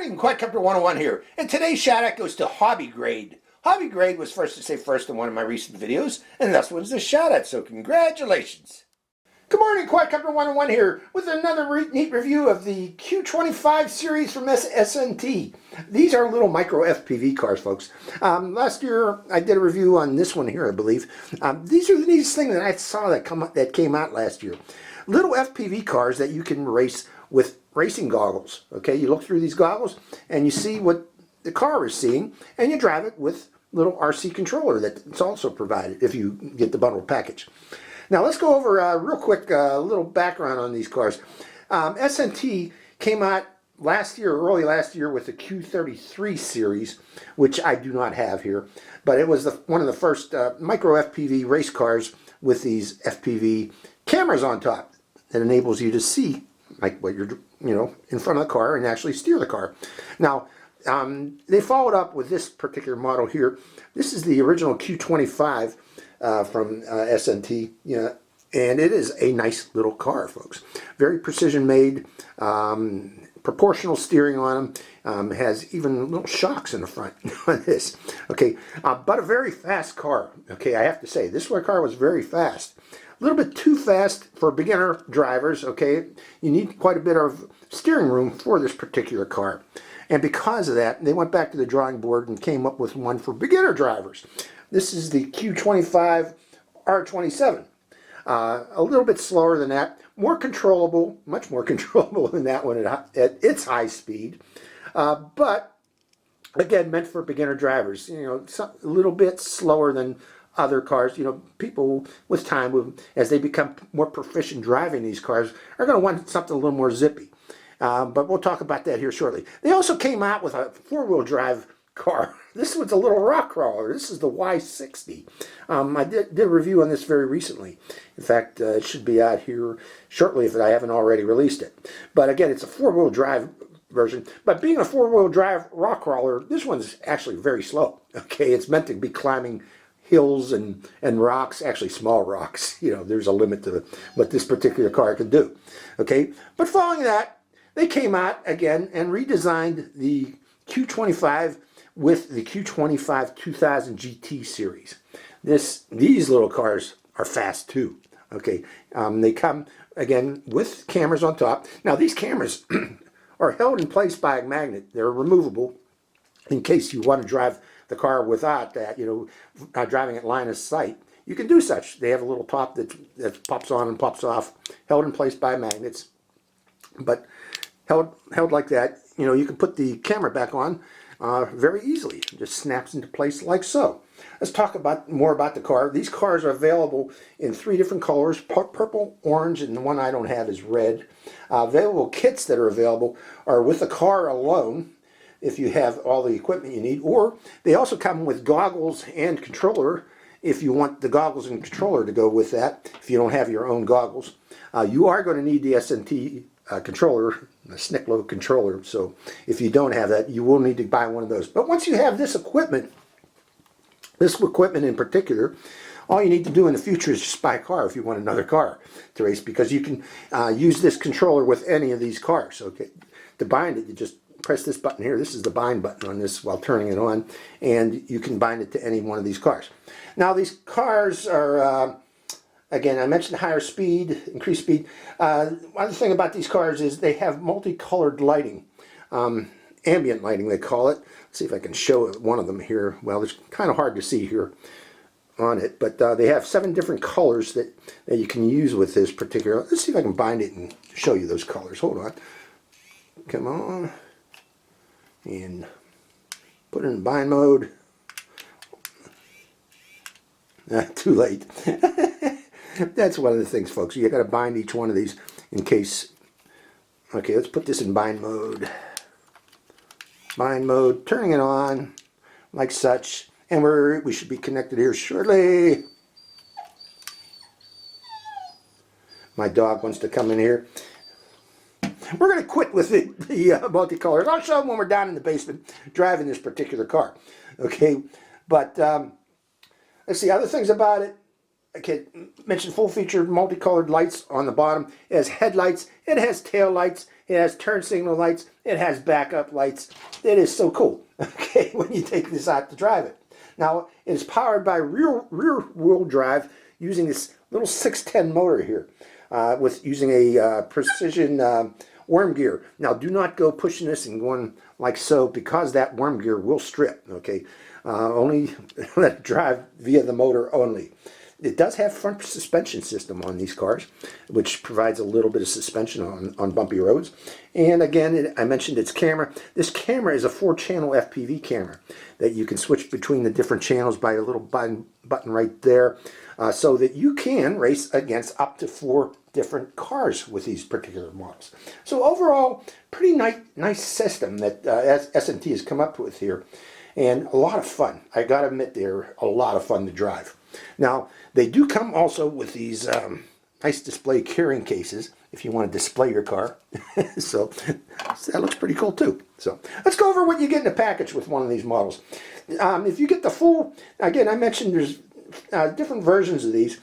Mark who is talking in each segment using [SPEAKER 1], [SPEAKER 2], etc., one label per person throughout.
[SPEAKER 1] morning, Quadcopter 101 here, and today's shout out goes to Hobby Grade. Hobby Grade was first to say first in one of my recent videos, and thus was the shout out, so congratulations. Good morning, Quadcopter 101 here, with another neat review of the Q25 series from SNT. These are little micro FPV cars, folks. Last year, I did a review on this one here, I believe. These are the neatest thing that I saw that came out last year. Little FPV cars that you can race with racing goggles. Okay, you look through these goggles and you see what the car is seeing, and you drive it with little RC controller that's also provided if you get the bundle package. Now let's go over real quick a little background on these cars. SNT came out early last year with the Q33 series, which I do not have here, but it was one of the first micro FPV race cars with these FPV cameras on top that enables you to see like what you're in front of the car and actually steer the car. Now they followed up with this particular model here. This is the original Q25 from SNT, and it is a nice little car, folks. Very precision made, proportional steering on them, has even little shocks in the front on this. Okay, but a very fast car. Okay, I have to say, this car was very fast. A little bit too fast for beginner drivers. Okay, you need quite a bit of steering room for this particular car. And because of that, they went back to the drawing board and came up with one for beginner drivers. This is the Q25 R27. A little bit slower than that, more controllable, much more controllable than that one at its high speed. But again, meant for beginner drivers. A little bit slower than other cars. People with time, as they become more proficient driving these cars, are going to want something a little more zippy. But we'll talk about that here shortly. They also came out with a four-wheel drive car. This one's a little rock crawler. This is the Y60. I did a review on this very recently. In fact, it should be out here shortly if I haven't already released it. But again, it's a four-wheel drive version. But being a four-wheel drive rock crawler, this one's actually very slow. Okay, it's meant to be climbing hills and rocks, actually small rocks. There's a limit to what this particular car can do. Okay, but following that, they came out again and redesigned the Q25 with the Q25 2000 GT series. These little cars are fast too. Okay, they come again with cameras on top. Now these cameras are held in place by a magnet. They're removable in case you want to drive the car without that, driving at line of sight. You can do such. They have a little top that pops on and pops off, held in place by magnets. But held like that, you can put the camera back on very easily. It just snaps into place like so. Let's talk more about the car. These cars are available in 3 different colors: purple, orange, and the one I don't have is red. Available kits that are available are with the car alone, if you have all the equipment you need, or they also come with goggles and controller if you want the goggles and controller to go with that, if you don't have your own goggles. You are going to need the SNT controller, a Snicklo controller, so if you don't have that, you will need to buy one of those. But once you have this equipment in particular, all you need to do in the future is just buy a car if you want another car to race, because you can use this controller with any of these cars. Okay, to bind it, you just press this button here. This is the bind button on this while turning it on, and you can bind it to any one of these cars. Now these cars are again, I mentioned higher speed, increased speed. One thing about these cars is they have multicolored lighting. Ambient lighting, they call it. Let's see if I can show one of them here. Well, it's kind of hard to see here on it, but they have 7 different colors that you can use with this particular. Let's see if I can bind it and show you those colors. Hold on. Come on. And put it in bind mode. Too late. That's one of the things, folks. You got to bind each one of these in case. Okay, let's put this in bind mode. Bind mode, turning it on like such, and we should be connected here shortly. My dog wants to come in here. We're going to quit with the multicolors. I'll show them when we're down in the basement driving this particular car. Okay, but let's see other things about it. Okay, mentioned full featured multicolored lights on the bottom. It has headlights, it has tail lights, It has turn signal lights. It has backup lights. It is so cool, okay, when you take this out to drive it. Now, it is powered by rear-wheel drive using this little 610 motor here, with using a precision worm gear. Now, do not go pushing this and going like so, because that worm gear will strip, okay? Only let it drive via the motor only. It does have front suspension system on these cars, which provides a little bit of suspension on bumpy roads. And again, I mentioned its camera. This camera is a 4-channel FPV camera that you can switch between the different channels by a little button right there, so that you can race against up to 4 different cars with these particular models. So overall, pretty nice system that S&T has come up with here, and a lot of fun. I gotta admit, they're a lot of fun to drive. Now, they do come also with these nice display carrying cases if you want to display your car. So that looks pretty cool too. So let's go over what you get in a package with one of these models. If you get the full, again, I mentioned there's different versions of these.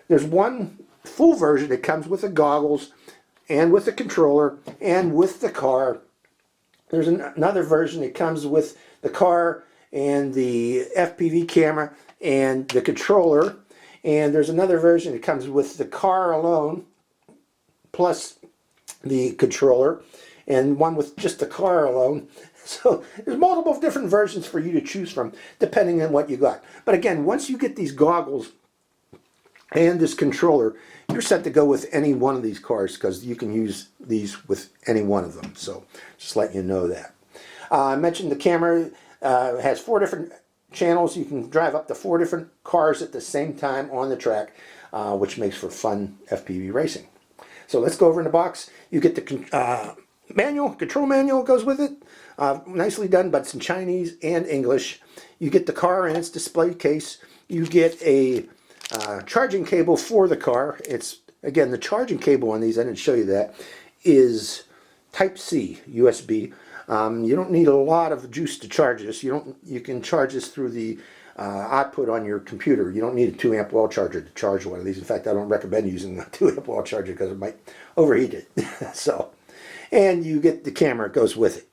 [SPEAKER 1] There's one full version that comes with the goggles and with the controller and with the car. There's another version that comes with the car and the FPV camera and the controller, and there's another version that comes with the car alone plus the controller, and one with just the car alone. So there's multiple different versions for you to choose from depending on what you got. But again, once you get these goggles and this controller, you're set to go with any one of these cars, because you can use these with any one of them. So just letting you know that. I mentioned the camera has 4 different channels. You can drive up to 4 different cars at the same time on the track, which makes for fun FPV racing. So let's go over in the box. You get the control manual goes with it. Nicely done, but it's in Chinese and English. You get the car and its display case. You get a charging cable for the car. It's, again, the charging cable on these, I didn't show you that, is Type-C USB. You don't need a lot of juice to charge this. You can charge this through the output on your computer. You don't need a 2-amp wall charger to charge one of these. In fact, I don't recommend using a 2-amp wall charger because it might overheat it. So, and you get the camera, it goes with it.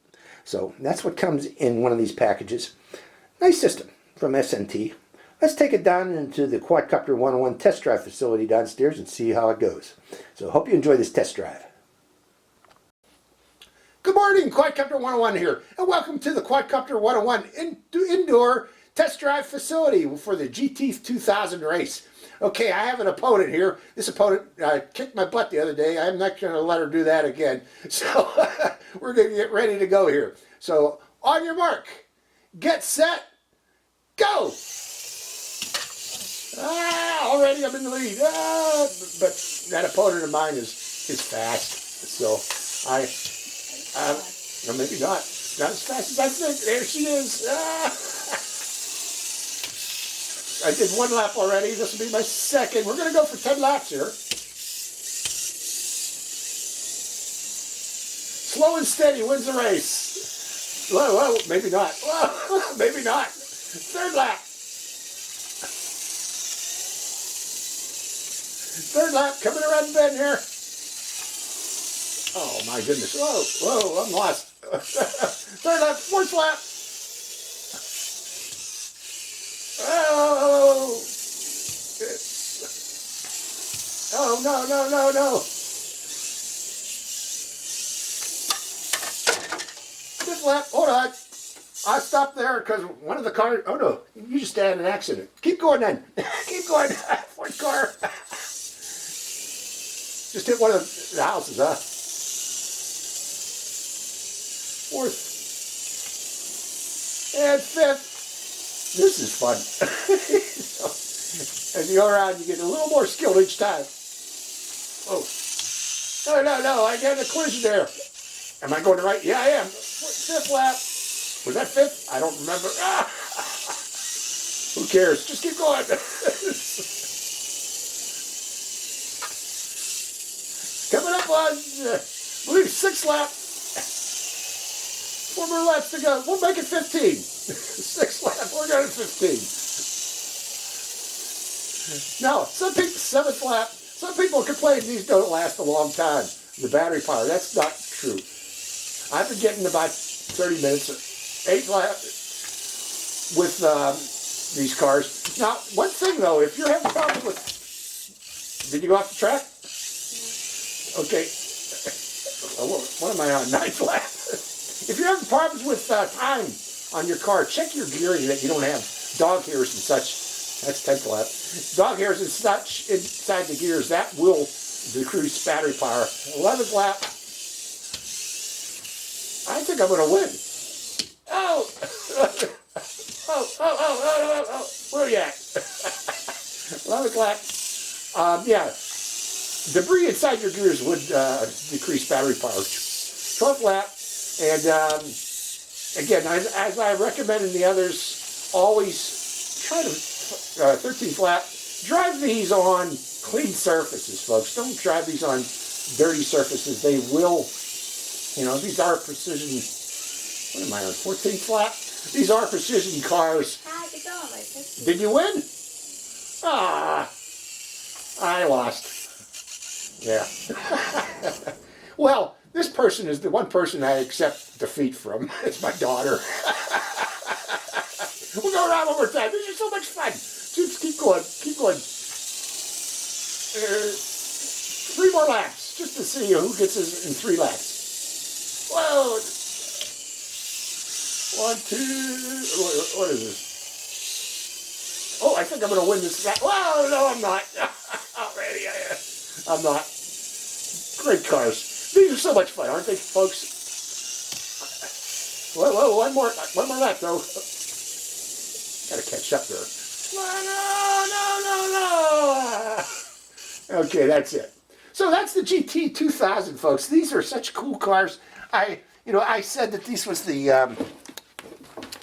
[SPEAKER 1] So that's what comes in one of these packages. Nice system from S&T. Let's take it down into the Quadcopter 101 test drive facility downstairs and see how it goes. So hope you enjoy this test drive. Good morning, Quadcopter 101 here, and welcome to the Quadcopter 101 indoor test drive facility for the GT2000 race. Okay, I have an opponent here. This opponent kicked my butt the other day. I'm not going to let her do that again. So we're going to get ready to go here. So on your mark, get set, go! Already I'm in the lead. But that opponent of mine is fast. So no, maybe not. Not as fast as I think. There she is. I did 1 lap already. This will be my 2nd. We're going to go for 10 laps here. Slow and steady wins the race. Whoa, maybe not. Whoa, maybe not. 3rd lap. 3rd lap, coming around the bend here. Oh my goodness. Whoa, I'm lost. 3rd lap, 4th lap. Oh, no. 5th lap, hold on. I stopped there because one of the cars, oh no, you just had an accident. Keep going then. Keep going. 4th car. Just hit one of the houses, huh? 4th. And 5th. This is fun. So, as you go around, you get a little more skill each time. Oh. No, I got a collision there. Am I going to right? Yeah, I am. 5th lap. Was that 5th? I don't remember. Who cares? Just keep going. Coming up on, I believe, 6th lap. 4 more laps to go. We'll make it 15. 6th lap, we're going to 15. Now, some people, 7th lap, some people complain these don't last a long time. The battery power, that's not true. I've been getting about 30 minutes, 8 laps with these cars. Now, one thing though, if you're having problems with, did you go off the track? Okay. What am I on? 9th lap. If you're having problems with time on your car, check your gearing that you don't have dog hairs and such. That's 10th lap. Dog hairs and such inside the gears. That will decrease battery power. 11th lap. I think I'm going to win. Oh! Oh. Where are you at? 11th lap. Yeah. Debris inside your gears would decrease battery power. 12th lap. And again, as I recommend in the others, always try to, 13th lap, drive these on clean surfaces, folks. Don't drive these on dirty surfaces. They will, you know, these are precision, what am I on, 14th lap? These are precision cars.
[SPEAKER 2] How's it going? Like this?
[SPEAKER 1] Did you win? Ah, I lost. Yeah. Well, this person is the one person I accept defeat from. It's my daughter. We'll go around one more time. These are so much fun. Just keep going. Keep going. 3 more laps, just to see who gets us in 3 laps. Whoa. 1, 2. What is this? Oh, I think I'm going to win this. Whoa, no, I'm not. Already, I'm not. Great cars. These are so much fun, aren't they, folks? Whoa, one more lap, though. Gotta catch up there. No. Okay, that's it. So that's the GT2000, folks. These are such cool cars. I said that this was the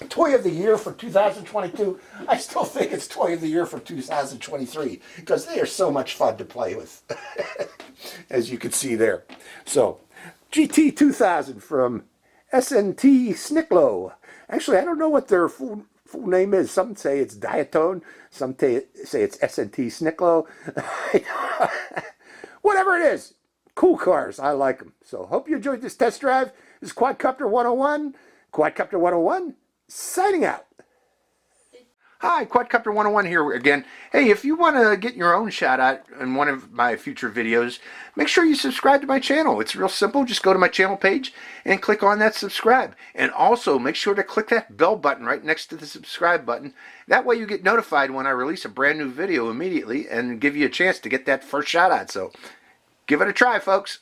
[SPEAKER 1] Toy of the Year for 2022. I still think it's Toy of the Year for 2023 because they are so much fun to play with, as you can see there. So, GT2000 from S&T Snicklo. Actually, I don't know what their full name is. Some say it's Diatone. Some say it's S&T Snicklo. Whatever it is, cool cars. I like them. So, hope you enjoyed this test drive. This is Quadcopter 101. Quadcopter 101, signing out. Hi, Quadcopter 101 here again. Hey, if you want to get your own shout out in one of my future videos, make sure you subscribe to my channel. It's real simple. Just go to my channel page and click on that subscribe. And also make sure to click that bell button right next to the subscribe button. That way you get notified when I release a brand new video immediately and give you a chance to get that first shout out. So give it a try, folks.